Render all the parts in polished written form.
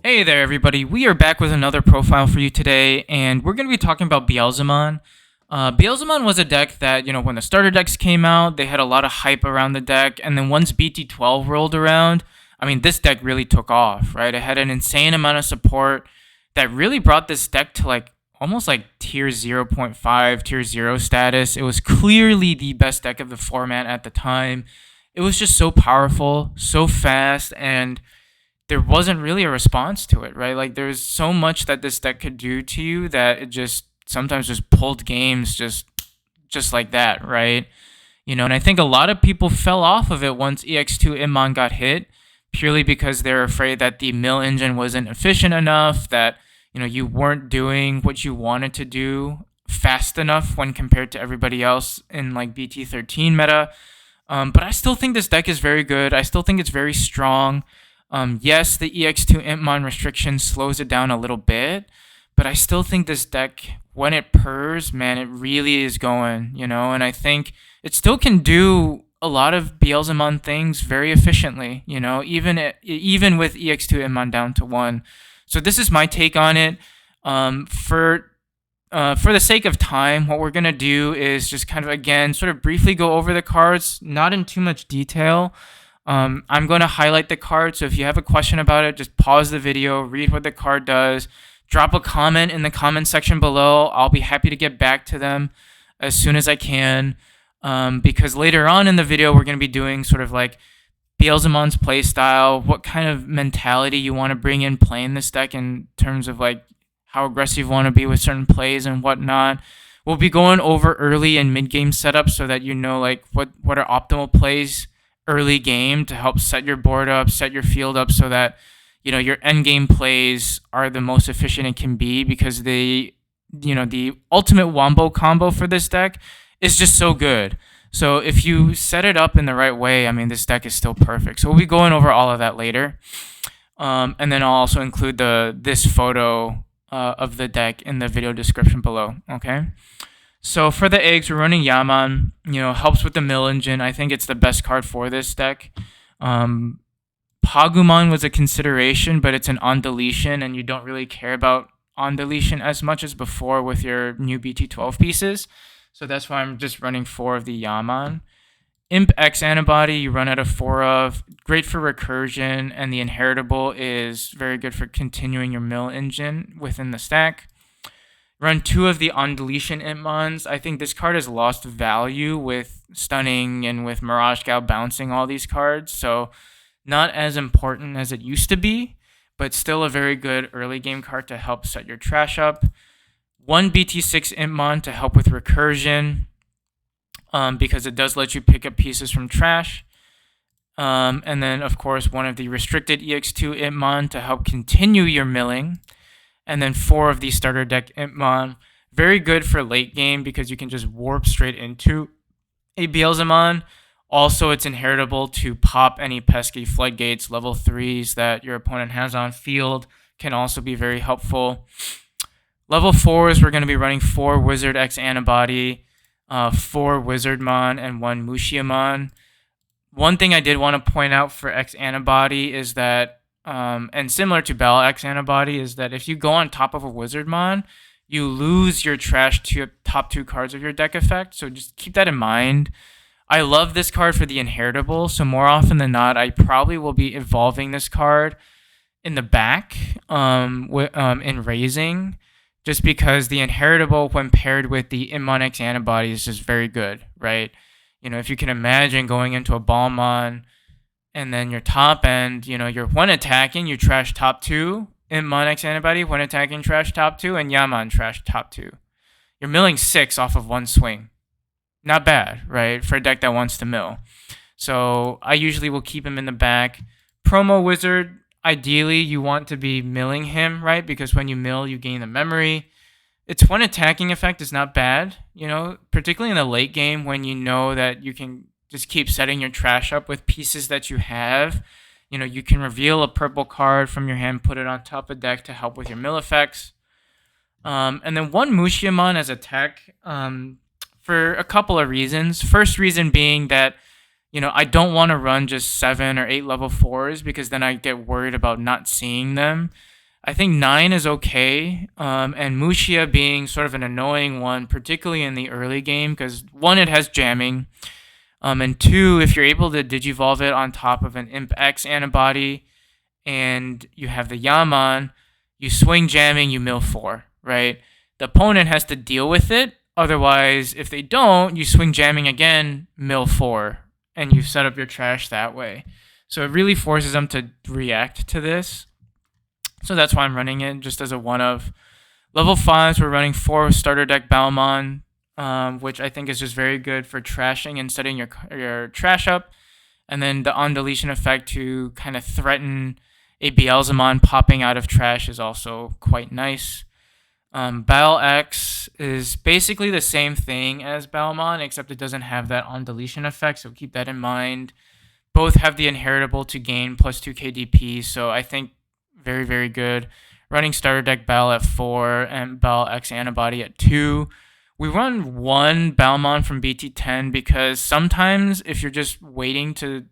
Hey there everybody, we are back with another profile for you today, and we're going to be talking about Beelzemon. Beelzemon was a deck that, when the starter decks came out, they had a lot of hype around the deck, and then once BT12 rolled around, this deck really took off, right? It had an insane amount of support that really brought this deck to almost like tier 0.5, tier 0 status. It was clearly the best deck of the format at the time. It was just so powerful, so fast, and there wasn't really a response to it, right? Like there's so much that this deck could do to you that it just sometimes just pulled games just like that, right? And I think a lot of people fell off of it once EX2-Immon got hit, purely because they're afraid that the mill engine wasn't efficient enough, that you weren't doing what you wanted to do fast enough when compared to everybody else in like BT13 meta. But I still think this deck is very good. I still think it's very strong. Yes, the EX2-Immon restriction slows it down a little bit, but I still think this deck, when it purrs, man, it really is going, and I think it still can do a lot of Beelzemon things very efficiently, even with EX2-Immon down to 1. So this is my take on it. For the sake of time, what we're going to do is just kind of, again, sort of briefly go over the cards, not in too much detail. I'm going to highlight the card, so if you have a question about it, just pause the video, read what the card does, drop a comment in the comment section below. I'll be happy to get back to them as soon as I can, because later on in the video, we're going to be doing sort of like Beelzemon's playstyle, what kind of mentality you want to bring in playing this deck in terms of like how aggressive you want to be with certain plays and whatnot. We'll be going over early and mid-game setups so that you know like what are optimal plays early game to help set your board up, set your field up so that your end game plays are the most efficient it can be, because the ultimate wombo combo for this deck is just so good. So if you set it up in the right way, this deck is still perfect. So we'll be going over all of that later. And then I'll also include this photo of the deck in the video description below, okay? So for the eggs, we're running Yaman, helps with the mill engine. I think it's the best card for this deck. Pagumon was a consideration, but it's an on deletion, and you don't really care about on deletion as much as before with your new BT12 pieces. So that's why I'm just running 4 of the Yaman. Imp X-Antibody, you run out of 4 of. Great for recursion, and the inheritable is very good for continuing your mill engine within the stack. Run 2 of the on deletion Immons. I think this card has lost value with stunning and with Mirage Gal bouncing all these cards, so not as important as it used to be, but still a very good early game card to help set your trash up. 1 BT6 Immon to help with recursion, because it does let you pick up pieces from trash. And then, of course, 1 of the restricted EX2 Immon to help continue your milling. And then 4 of the starter deck Immon. Very good for late game because you can just warp straight into a Beelzemon. Also, it's inheritable to pop any pesky floodgates, level 3s that your opponent has on field. Can also be very helpful. Level 4s, we're going to be running 4 Wizard X-Antibody, 4 Wizardmon, and 1 Mushiamon. One thing I did want to point out for X-Antibody is that, and similar to Bell X-Antibody, is that if you go on top of a Wizardmon, you lose your trash to top 2 cards of your deck effect, so just keep that in mind. I love this card for the inheritable, so more often than not, I probably will be evolving this card in the back in raising, just because the inheritable, when paired with the Immon X-Antibody, is just very good, right? If you can imagine going into a Balmon, and then your top end, you're 1 attacking, you trash top 2, Immon X-Antibody, 1 attacking, trash top 2, and Yaman trash top 2. You're milling 6 off of 1 swing. Not bad, right, for a deck that wants to mill. So I usually will keep him in the back. Promo Wizard, ideally you want to be milling him, right, because when you mill, you gain the memory. Its 1 attacking effect is not bad, particularly in the late game when you know that you can just keep setting your trash up with pieces that you have. You can reveal a purple card from your hand, put it on top of deck to help with your mill effects. And then 1 Mushiamon as a tech for a couple of reasons. First reason being that, I don't want to run just 7 or 8 level 4s because then I get worried about not seeing them. I think 9 is okay, and Mushia being sort of an annoying one, particularly in the early game, because 1, it has jamming, and 2, if you're able to Digivolve it on top of an Imp X-Antibody, and you have the Yaman, you swing jamming, you mill 4, right? The opponent has to deal with it, otherwise, if they don't, you swing jamming again, mill 4, and you set up your trash that way. So it really forces them to react to this. So that's why I'm running it, just as a one-of. Level 5s, we're running 4 starter deck Beelzemon, which I think is just very good for trashing and setting your trash up. And then the on-deletion effect to kind of threaten a Beelzemon popping out of trash is also quite nice. Bel X is basically the same thing as Beelzemon, except it doesn't have that on-deletion effect, so keep that in mind. Both have the inheritable to gain plus 2 KDP, so I think very, very good. Running starter deck Bel at 4 and Bel X-Antibody at 2. We run 1 Beelzemon from BT10 because sometimes if you're just waiting to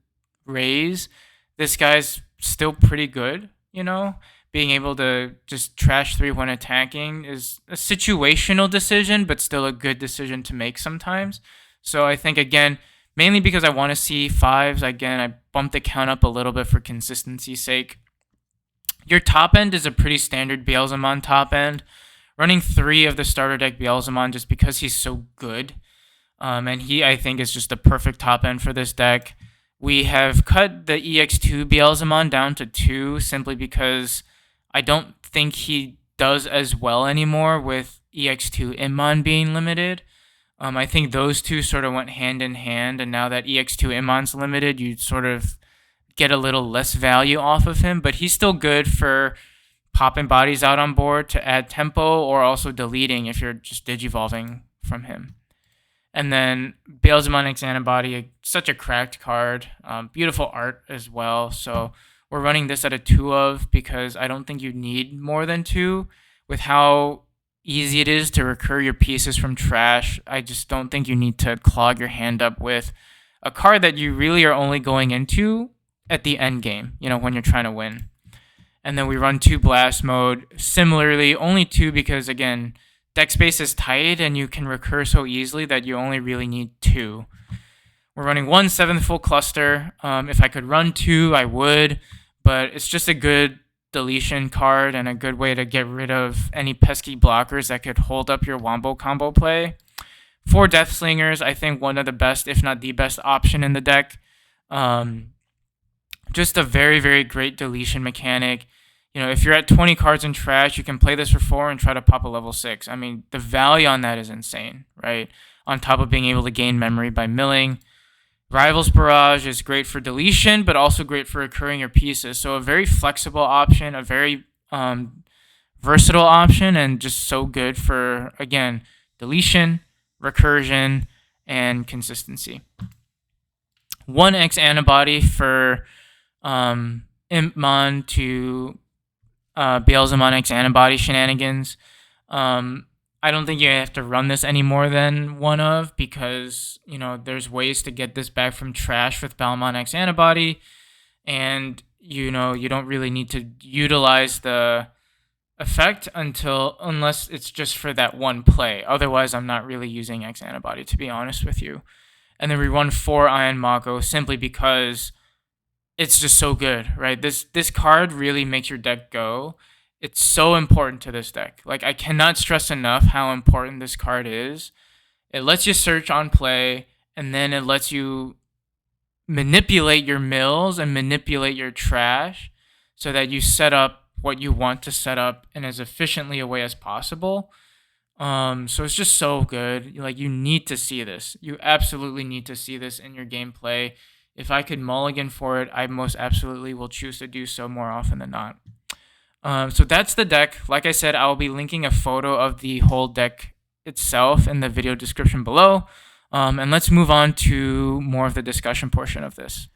raise, this guy's still pretty good, Being able to just trash 3 when attacking is a situational decision, but still a good decision to make sometimes. So I think, again, mainly because I want to see 5s, again, I bumped the count up a little bit for consistency's sake. Your top end is a pretty standard Beelzemon top end. Running 3 of the starter deck Beelzemon just because he's so good. And he, I think, is just the perfect top end for this deck. We have cut the EX2 Beelzemon down to 2 simply because I don't think he does as well anymore with EX2 Immon being limited. I think those two sort of went hand in hand, and now that EX2 Immon's limited, you sort of get a little less value off of him, but he's still good for popping bodies out on board to add tempo or also deleting if you're just digivolving from him. And then Beelzemon X-Antibody, such a cracked card, beautiful art as well. So we're running this at a 2 of because I don't think you need more than 2 with how easy it is to recur your pieces from trash. I just don't think you need to clog your hand up with a card that you really are only going into at the end game, when you're trying to win. And then we run 2 blast mode. Similarly, only 2 because, again, deck space is tight and you can recur so easily that you only really need 2. We're running 1 7th full cluster. If I could run 2, I would, but it's just a good deletion card and a good way to get rid of any pesky blockers that could hold up your wombo combo play. 4 Death Slingers, I think one of the best, if not the best option in the deck. Just a very, very great deletion mechanic. If you're at 20 cards in trash, you can play this for 4 and try to pop a level 6. I mean, the value on that is insane, right? On top of being able to gain memory by milling. Rivals Barrage is great for deletion, but also great for recurring your pieces. So a very flexible option, a very versatile option, and just so good for, again, deletion, recursion, and consistency. 1 X-Antibody for Impmon to Beelzemon X-Antibody shenanigans. I don't think you have to run this any more than 1 of because, there's ways to get this back from trash with Beelzemon X-Antibody, and, you don't really need to utilize the effect unless it's just for that one play. Otherwise, I'm not really using X-Antibody, to be honest with you. And then we run 4 Iron Mako simply because it's just so good, right? This card really makes your deck go. It's so important to this deck. Like, I cannot stress enough how important this card is. It lets you search on play, and then it lets you manipulate your mills and manipulate your trash so that you set up what you want to set up in as efficiently a way as possible. So it's just so good. Like, you need to see this. You absolutely need to see this in your gameplay. If I could mulligan for it, I most absolutely will choose to do so more often than not. So that's the deck. Like I said, I will be linking a photo of the whole deck itself in the video description below. And let's move on to more of the discussion portion of this.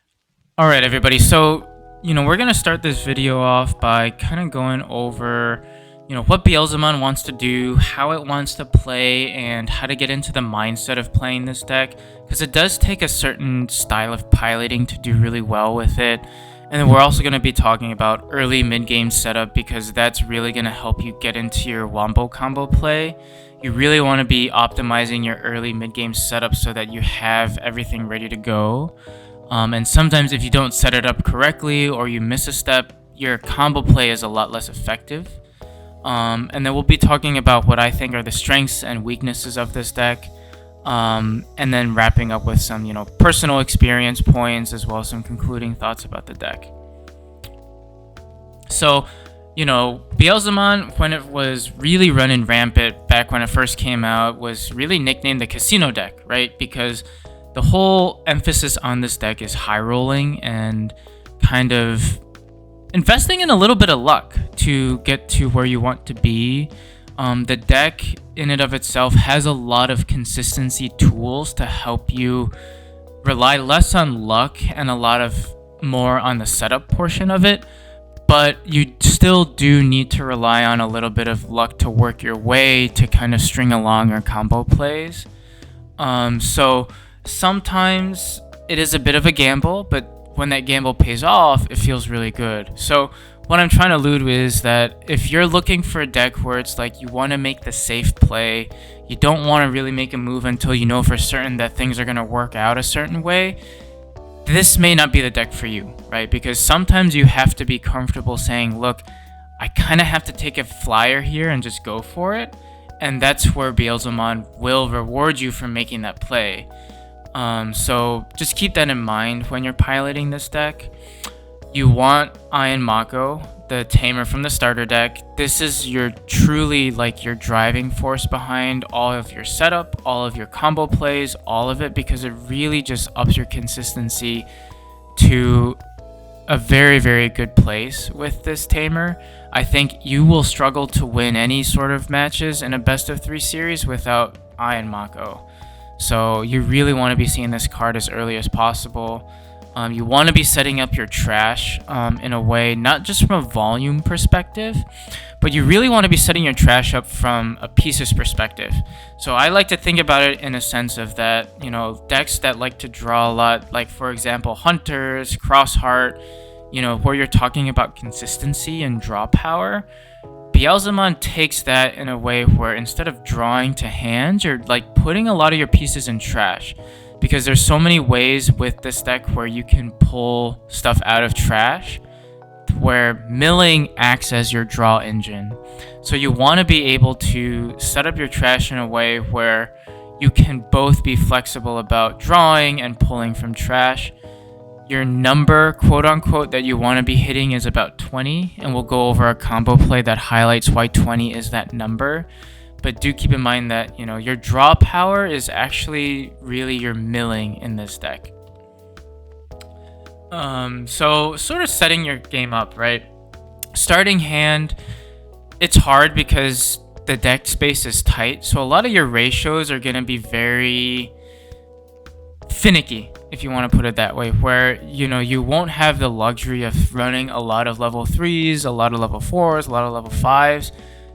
All right, everybody. So, we're going to start this video off by kind of going over what Beelzemon wants to do, how it wants to play, and how to get into the mindset of playing this deck, because it does take a certain style of piloting to do really well with it. And then we're also going to be talking about early mid-game setup, because that's really going to help you get into your wombo combo play. You really want to be optimizing your early mid-game setup so that you have everything ready to go. And sometimes if you don't set it up correctly or you miss a step, your combo play is a lot less effective. And then we'll be talking about what I think are the strengths and weaknesses of this deck. And then wrapping up with some, personal experience points, as well as some concluding thoughts about the deck. So, Beelzemon, when it was really running rampant back when it first came out, was really nicknamed the casino deck, right? Because the whole emphasis on this deck is high rolling and kind of investing in a little bit of luck to get to where you want to be. The deck in and of itself has a lot of consistency tools to help you rely less on luck and a lot of more on the setup portion of it. But you still do need to rely on a little bit of luck to work your way to kind of string along your combo plays. So sometimes it is a bit of a gamble, but when that gamble pays off, it feels really good. So what I'm trying to allude with is that if you're looking for a deck where it's like you want to make the safe play, you don't want to really make a move until you know for certain that things are going to work out a certain way, this may not be the deck for you, right? Because sometimes you have to be comfortable saying, look, I kind of have to take a flyer here and just go for it. And that's where Beelzemon will reward you for making that play. So just keep that in mind when you're piloting this deck. You want Iron Mako, the tamer from the starter deck. This is your truly your driving force behind all of your setup, all of your combo plays, all of it, because it really just ups your consistency to a very, very good place with this tamer. I think you will struggle to win any sort of matches in a best of 3 series without Iron Mako. So you really want to be seeing this card as early as possible. You want to be setting up your trash in a way, not just from a volume perspective, but you really want to be setting your trash up from a pieces perspective. So I like to think about it in a sense of that, decks that like to draw a lot, like for example, Hunters, Crossheart, where you're talking about consistency and draw power. Beelzemon takes that in a way where instead of drawing to hand, you're putting a lot of your pieces in trash. Because there's so many ways with this deck where you can pull stuff out of trash, where milling acts as your draw engine. So you want to be able to set up your trash in a way where you can both be flexible about drawing and pulling from trash. Your number, quote unquote, that you want to be hitting is about 20, and we'll go over a combo play that highlights why 20 is that number. But do keep in mind that, your draw power is actually really your milling in this deck. So sort of setting your game up, right? Starting hand, it's hard because the deck space is tight. So a lot of your ratios are going to be very finicky, if you want to put it that way, where, you won't have the luxury of running a lot of level 3s, a lot of level 4s, a lot of level 5s.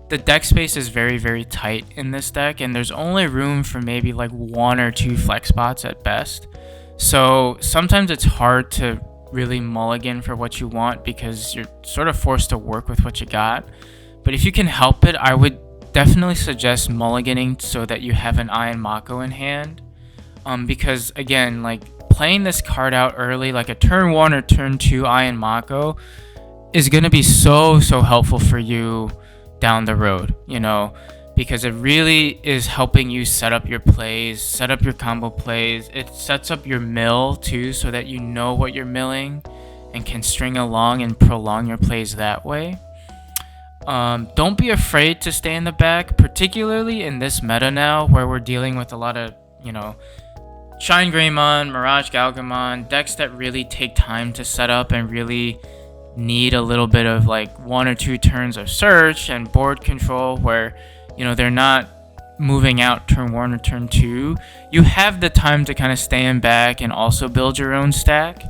The deck space is very, very tight in this deck, and there's only room for maybe 1 or 2 flex spots at best. So sometimes it's hard to really mulligan for what you want because you're sort of forced to work with what you got. But if you can help it, I would definitely suggest mulliganing so that you have an Iron Mako in hand. Because again, playing this card out early, like a turn 1 or turn 2 Iron Mako, is going to be so helpful for you down the road, because it really is helping you set up your plays, set up your combo plays. It sets up your mill too, so that you know what you're milling and can string along and prolong your plays that way. Don't be afraid to stay in the back, particularly in this meta now where we're dealing with a lot of, Shine Greymon, Mirage Galgamon, decks that really take time to set up and really need a little bit of 1 or 2 turns of search and board control where they're not moving out turn 1 or turn 2. You have the time to kind of stay in back and also build your own stack.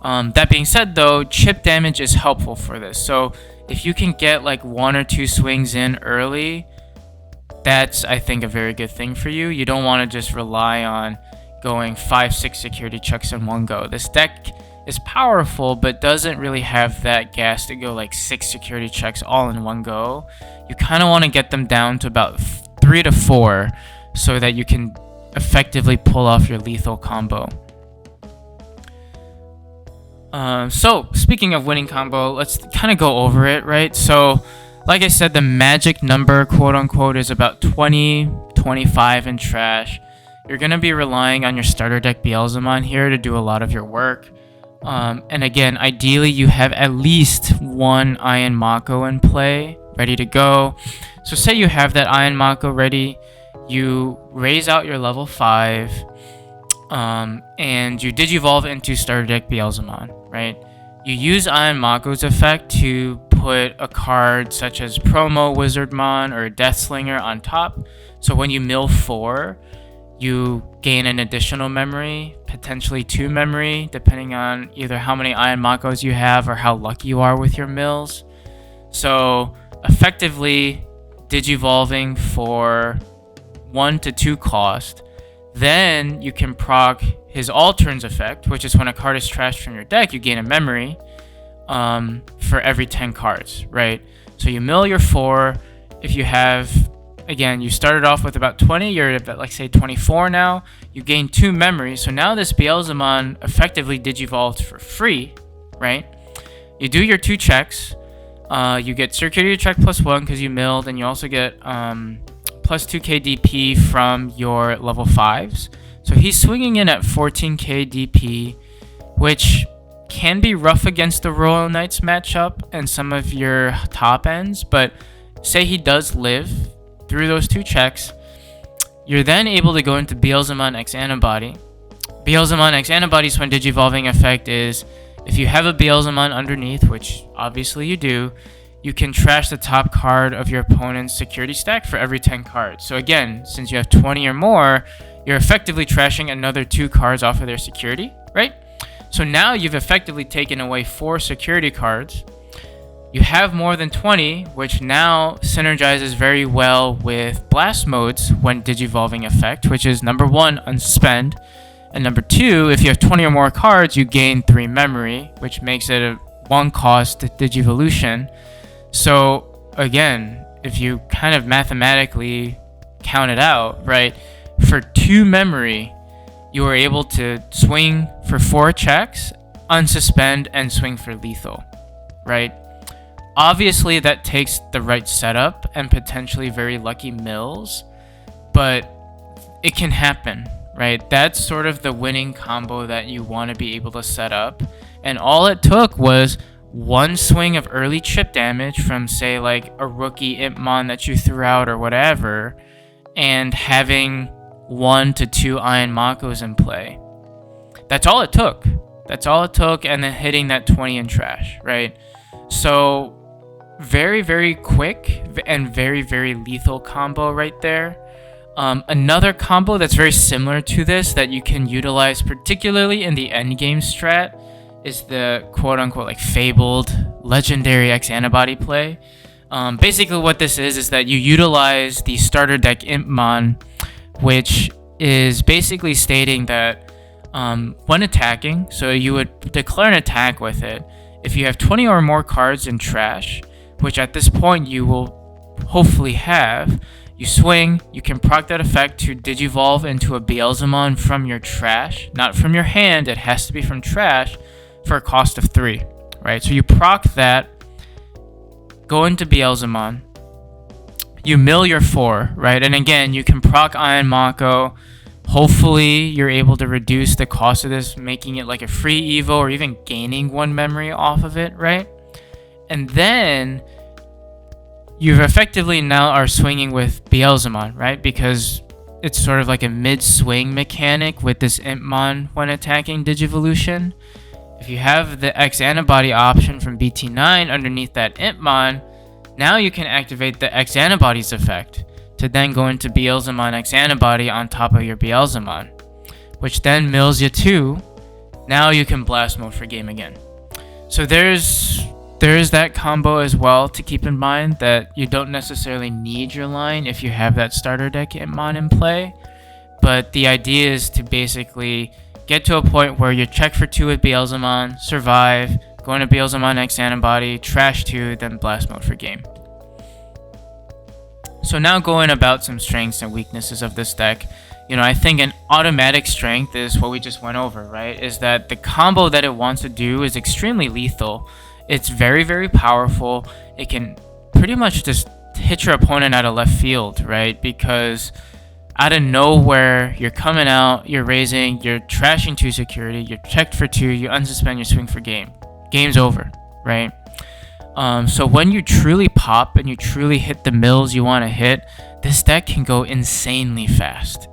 That being said though, chip damage is helpful for this. So if you can get like 1 or 2 swings in early, that's, I think, a very good thing for you. You don't want to just rely on going 5-6 security checks in one go. This deck is powerful, but doesn't really have that gas to go like 6 security checks all in one go. You kind of want to get them down to about 3 to 4 so that you can effectively pull off your lethal combo. So speaking of winning combo, let's kind of go over it, right? So like I said, the magic number, quote unquote, is about 20, 25 in trash. You're going to be relying on your starter deck Beelzemon here to do a lot of your work. And again, ideally you have at least one Iron Mako in play, ready to go. So say you have that Iron Mako ready, you raise out your level 5, and you Digivolve into starter deck Beelzemon, right? You use Iron Mako's effect to put a card such as Promo Wizardmon or Deathslinger on top. So when you mill 4, you gain an additional memory, potentially 2 memory, depending on either how many Iron Makos you have or how lucky you are with your mills. So effectively Digivolving for 1 to 2 cost. Then you can proc his All Turns effect, which is when a card is trashed from your deck, you gain a memory for every 10 cards, right? So you mill your 4. If you have, again, you started off with about 20, you're at, like, say 24 now, you gain 2 memories. So now this Beelzemon effectively Digivolves for free, right? You do your 2 checks. You get Security Check +1 because you milled, and you also get plus 2k DP from your level 5s. So he's swinging in at 14k DP, which can be rough against the Royal Knights matchup and some of your top ends, but say he does live through those 2 checks, you're then able to go into Beelzemon X-Antibody. Beelzemon X-Antibody's when Digivolving effect is, if you have a Beelzemon underneath, which obviously you do, you can trash the top card of your opponent's security stack for every 10 cards. So again, since you have 20 or more, you're effectively trashing another 2 cards off of their security, right? So now you've effectively taken away 4 security cards. You have more than 20, which now synergizes very well with Blast Modes when Digivolving effect, which is number 1, unsuspend, and number 2, if you have 20 or more cards, you gain 3 memory, which makes it a 1 cost Digivolution. So again, if you kind of mathematically count it out, right, for 2 memory, you are able to swing for 4 checks, unsuspend, and swing for lethal, right? Obviously, that takes the right setup and potentially very lucky mills, but it can happen, right? That's sort of the winning combo that you want to be able to set up. And all it took was 1 swing of early chip damage from, say, like a rookie Impmon that you threw out or whatever, and having 1 to 2 Iron Makos in play. That's all it took. That's all it took, and then hitting that 20 in trash, right? So very, very quick and very, very lethal combo right there. Another combo that's very similar to this that you can utilize particularly in the endgame strat is the quote-unquote like fabled legendary X-Antibody play. Basically what this is that you utilize the starter deck Impmon, which is basically stating that when attacking, so you would declare an attack with it. If you have 20 or more cards in trash, which at this point you will hopefully have, you swing, you can proc that effect to Digivolve into a Beelzemon from your trash, not from your hand, it has to be from trash, for a cost of 3, right? So you proc that, go into Beelzemon, you mill your 4, right? And again, you can proc Iron Mako. Hopefully, you're able to reduce the cost of this, making it like a free Evo or even gaining 1 memory off of it, right? And then you effectively now are swinging with Beelzemon, right? Because it's sort of like a mid-swing mechanic with this Impmon when attacking Digivolution. If you have the X-Antibody option from BT9 underneath that Impmon, now you can activate the X-Antibody's effect to then go into Beelzemon X-Antibody on top of your Beelzemon, which then mills you 2. Now you can blast mode for game again. So there's there is that combo as well to keep in mind, that you don't necessarily need your line if you have that starter deck mon in play. But the idea is to basically get to a point where you check for 2 with Beelzemon, survive, go into Beelzemon X-Antibody, trash 2, then blast mode for game. So now going about some strengths and weaknesses of this deck. I think an automatic strength is what we just went over, right? Is that the combo that it wants to do is extremely lethal. It's very, very powerful. It can pretty much just hit your opponent out of left field, right? Because out of nowhere, you're coming out, you're raising, you're trashing 2 security, you're checked for 2, you unsuspend, you swing for game. Game's over, right? So when you truly pop and you truly hit the mills you want to hit, this deck can go insanely fast.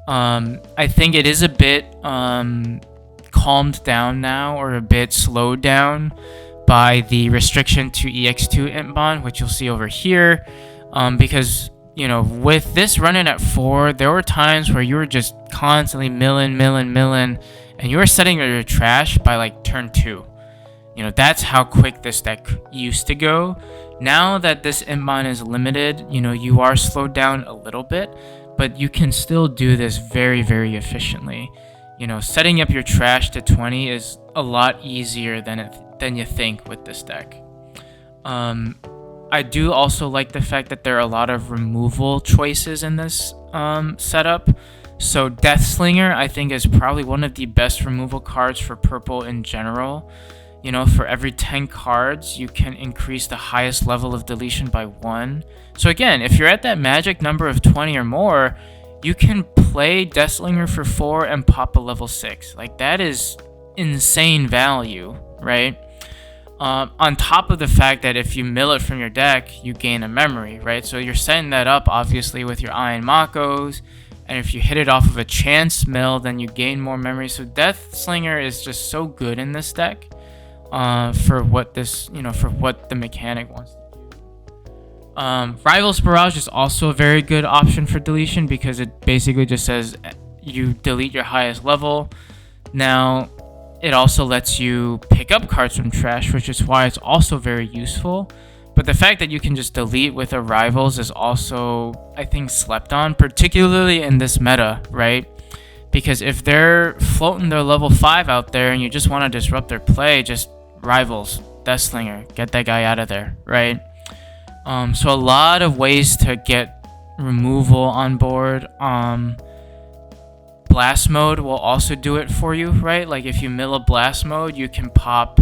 I think it is a bit calmed down now, or a bit slowed down by the restriction to EX2 Intbond, which you'll see over here, because with this running at 4, there were times where you were just constantly milling, and you were setting your trash by like turn 2. That's how quick this deck used to go. Now that this Intbond is limited, you are slowed down a little bit, but you can still do this very, very efficiently. Setting up your trash to 20 is a lot easier than you think with this deck. I do also like the fact that there are a lot of removal choices in this setup. So Deathslinger, I think, is probably one of the best removal cards for purple in general. For every 10 cards, you can increase the highest level of deletion by 1. So again, if you're at that magic number of 20 or more, you can play Deathslinger for 4 and pop a level 6. Like, that is insane value, right? On top of the fact that if you mill it from your deck, you gain a memory, right? So you're setting that up, obviously, with your Iron Makos. And if you hit it off of a chance mill, then you gain more memory. So Deathslinger is just so good in this deck. For what the mechanic wants to do. Rival's Barrage is also a very good option for deletion, because it basically just says you delete your highest level. Now, it also lets you pick up cards from trash, which is why it's also very useful. But the fact that you can just delete with a Rivals is also, I think, slept on, particularly in this meta, right? Because if they're floating their level 5 out there and you just want to disrupt their play, just Rivals, Deathslinger, get that guy out of there, right? So a lot of ways to get removal on board. Blast mode will also do it for you, right? Like, if you mill a blast mode, you can pop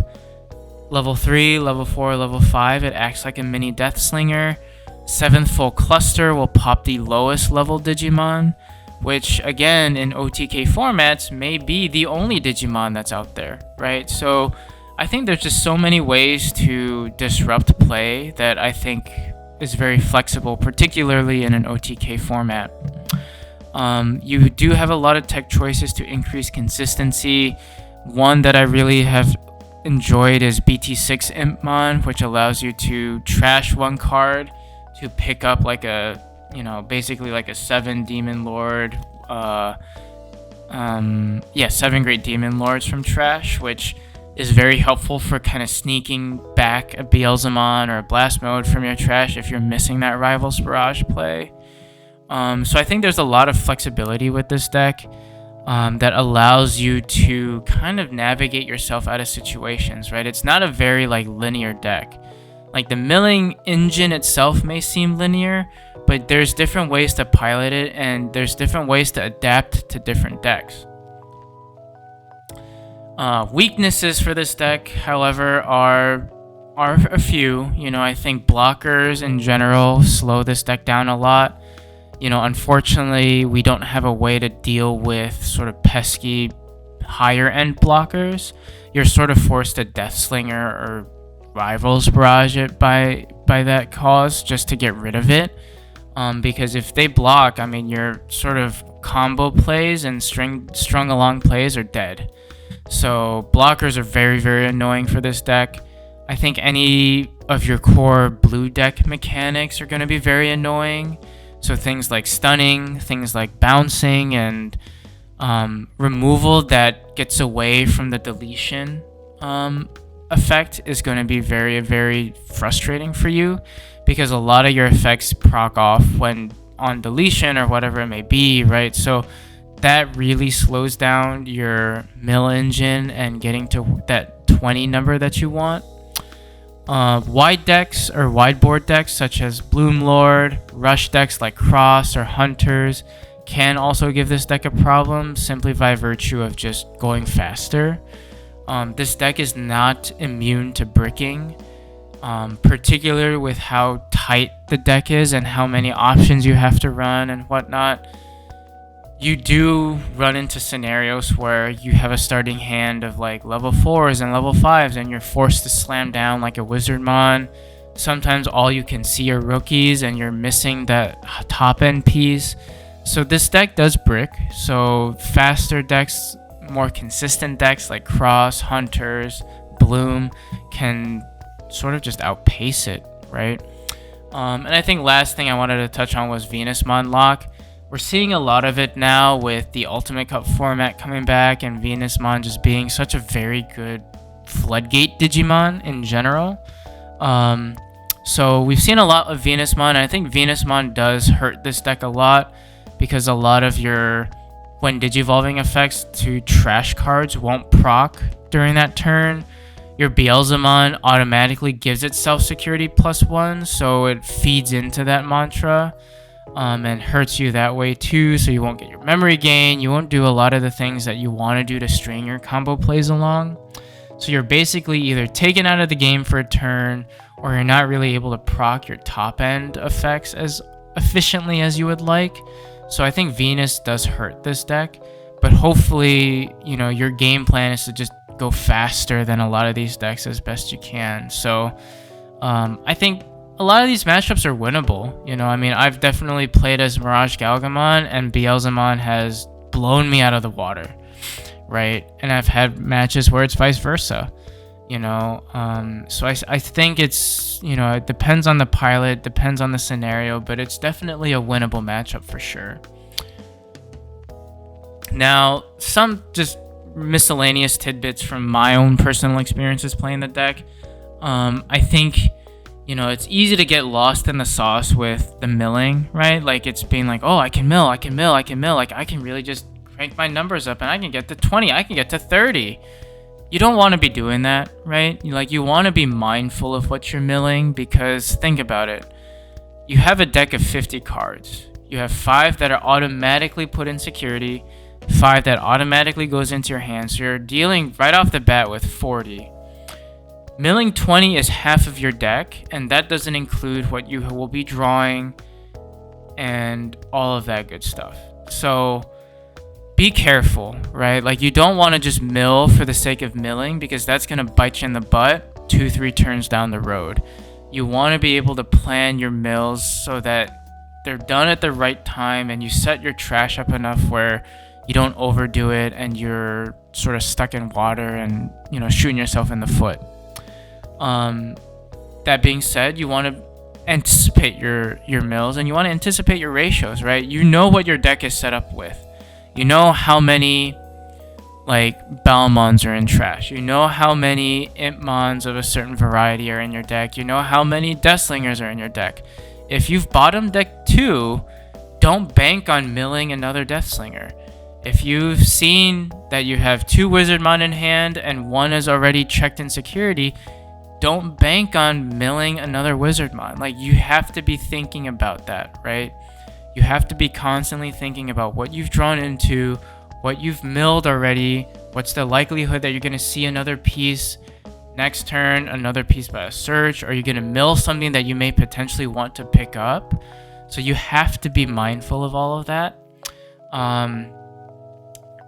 level 3, level 4, level 5. It acts like a mini Deathslinger. 7th full cluster will pop the lowest level Digimon, which again in OTK formats may be the only Digimon that's out there, right? So I think there's just so many ways to disrupt play that I think is very flexible, particularly in an OTK format. You do have a lot of tech choices to increase consistency. One that I really have enjoyed is BT6 Impmon, which allows you to trash 1 card to pick up like a, basically like a 7 Demon Lord, 7 Great Demon Lords from trash, which is very helpful for kind of sneaking back a Beelzemon or a Blast Mode from your trash if you're missing that Rival's Barrage play. So I think there's a lot of flexibility with this deck that allows you to kind of navigate yourself out of situations, right? It's not a very linear deck. Like, the milling engine itself may seem linear, but there's different ways to pilot it, and there's different ways to adapt to different decks. Weaknesses for this deck, however, are a few. I think blockers in general slow this deck down a lot. Unfortunately, we don't have a way to deal with sort of pesky higher end blockers. You're sort of forced to Deathslinger or Rivals Barrage it by that cause just to get rid of it. Because if they block, your sort of combo plays and strung along plays are dead. So blockers are very, very annoying for this deck. I think any of your core blue deck mechanics are going to be very annoying. So things like stunning, things like bouncing, and removal that gets away from the deletion effect is going to be very, very frustrating for you, because a lot of your effects proc off when on deletion or whatever it may be, right? So that really slows down your mill engine and getting to that 20 number that you want. Wide decks or wide board decks such as Bloom Lord, rush decks like Cross or Hunters can also give this deck a problem simply by virtue of just going faster. This deck is not immune to bricking, particularly with how tight the deck is and how many options you have to run and whatnot. You do run into scenarios where you have a starting hand of like level 4s and level 5s and you're forced to slam down like a Wizardmon. Sometimes all you can see are rookies and you're missing that top end piece. So this deck does brick. So faster decks, more consistent decks like Cross, Hunters, Bloom can sort of just outpace it, right? And I think last thing I wanted to touch on was Venusmon lock. We're seeing a lot of it now with the Ultimate Cup format coming back and Venusmon just being such a very good floodgate Digimon in general. So we've seen a lot of Venusmon, and I think Venusmon does hurt this deck a lot because a lot of your when Digivolving effects to trash cards won't proc during that turn. Your Beelzemon automatically gives itself security +1, so it feeds into that mantra. And hurts you that way too, so you won't get your memory gain, you won't do a lot of the things that you want to do to string your combo plays along. So you're basically either taken out of the game for a turn, or you're not really able to proc your top end effects as efficiently as you would like. So I think Venus does hurt this deck, but hopefully, you know, your game plan is to just go faster than a lot of these decks as best you can. So I think a lot of these matchups are winnable. You know, I mean, I've definitely played as Mirage Galgamon, and Beelzemon has blown me out of the water, right? And I've had matches where it's vice versa, you know. So I think it's, you know, it depends on the pilot, depends on the scenario, but it's definitely a winnable matchup for sure. Now, some just miscellaneous tidbits from my own personal experiences playing the deck. I think, you know, it's easy to get lost in the sauce with the milling, right? Like it's being like, oh, I can mill. Like I can really just crank my numbers up and I can get to 20. I can get to 30. You don't want to be doing that, right? You want to be mindful of what you're milling, because think about it. You have a deck of 50 cards. You have 5 that are automatically put in security, 5 that automatically goes into your hand. So you're dealing right off the bat with 40. Milling 20 is half of your deck, and that doesn't include what you will be drawing and all of that good stuff. So be careful, right? Like, you don't want to just mill for the sake of milling, because that's going to bite you in the butt 2-3 turns down the road. You want to be able to plan your mills so that they're done at the right time, and you set your trash up enough where you don't overdo it and you're sort of stuck in water and, you know, shooting yourself in the foot. That being said, you want to anticipate your mills, and you want to anticipate your ratios, right? You know what your deck is set up with. You know how many like Balmons are in trash. You know how many Impmons of a certain variety are in your deck. You know how many Deathlingers are in your deck. If you've bottom deck 2, don't bank on milling another Deathslinger. If you've seen that you have 2 Wizardmon in hand and 1 is already checked in security, don't bank on milling another Wizardmon. Like, you have to be thinking about that, right? You have to be constantly thinking about what you've drawn into, what you've milled already, what's the likelihood that you're going to see another piece next turn, another piece by a search, or you're going to mill something that you may potentially want to pick up. So you have to be mindful of all of that.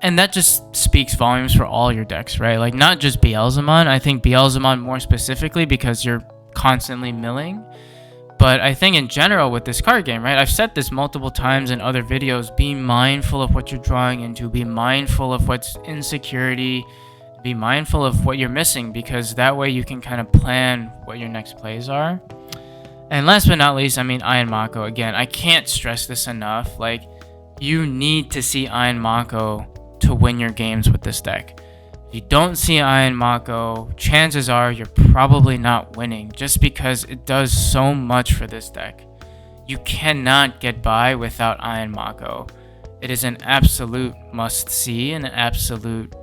And that just speaks volumes for all your decks, right? Like, not just Beelzemon. I think Beelzemon more specifically because you're constantly milling. But I think in general with this card game, right? I've said this multiple times in other videos. Be mindful of what you're drawing into. Be mindful of what's insecurity. Be mindful of what you're missing, because that way you can kind of plan what your next plays are. And last but not least, I mean, Iron Mako. Again, I can't stress this enough. Like, you need to see Iron Mako to win your games with this deck. If you don't see Iron Mako, chances are you're probably not winning, just because it does so much for this deck. You cannot get by without Iron Mako. It is an absolute must-see and an absolute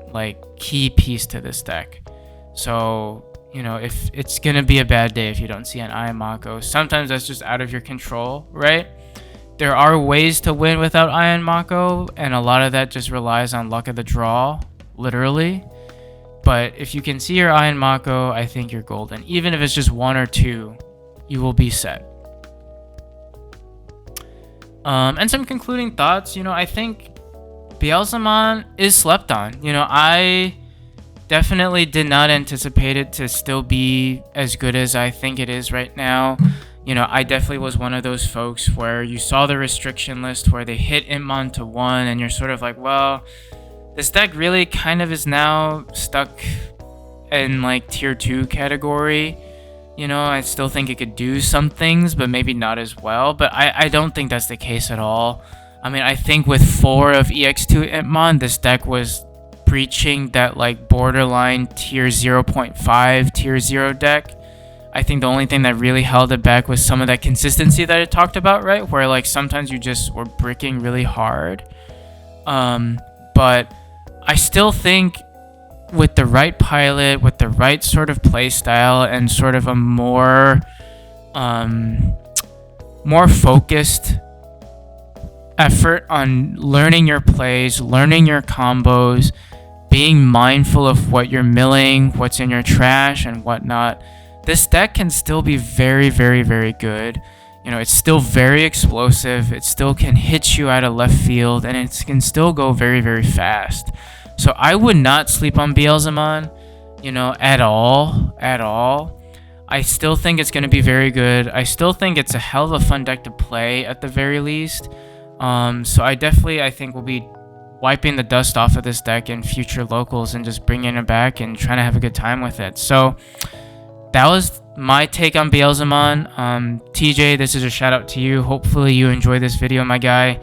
key piece to this deck. So, if it's gonna be a bad day if you don't see an Iron Mako, sometimes that's just out of your control, right? There are ways to win without Iron Mako, and a lot of that just relies on luck of the draw, literally. But if you can see your Iron Mako, I think you're golden. Even if it's just 1 or 2, you will be set. And some concluding thoughts. I think Beelzemon is slept on. I definitely did not anticipate it to still be as good as I think it is right now. I definitely was one of those folks where you saw the restriction list where they hit Imon to 1, and you're sort of like, well, this deck really kind of is now stuck in tier 2 category. I still think it could do some things, but maybe not as well. But I don't think that's the case at all. I mean, I think with 4 of EX2 Imon, this deck was preaching that borderline tier 0.5, tier 0 deck. I think the only thing that really held it back was some of that consistency that I talked about, right? Where sometimes you just were bricking really hard. But I still think with the right pilot, with the right sort of play style, and sort of a more focused effort on learning your plays, learning your combos, being mindful of what you're milling, what's in your trash, and whatnot, this deck can still be very, very, very good. It's still very explosive. It still can hit you out of left field, and it can still go very, very fast. So I would not sleep on Beelzemon, at all. I still think it's going to be very good. I still think it's a hell of a fun deck to play at the very least. So I think we'll be wiping the dust off of this deck in future locals and just bringing it back and trying to have a good time with it. So that was my take on Beelzemon. TJ, this is a shout out to you. Hopefully you enjoyed this video, my guy.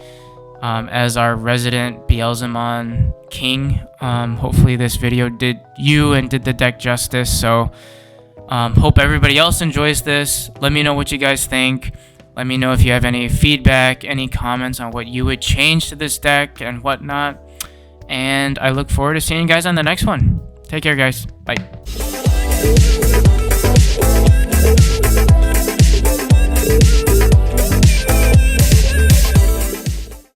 As our resident Beelzemon king, hopefully this video did the deck justice. So hope everybody else enjoys this. Let me know what you guys think. Let me know if you have any feedback, any comments on what you would change to this deck and whatnot. And I look forward to seeing you guys on the next one. Take care, guys. Bye.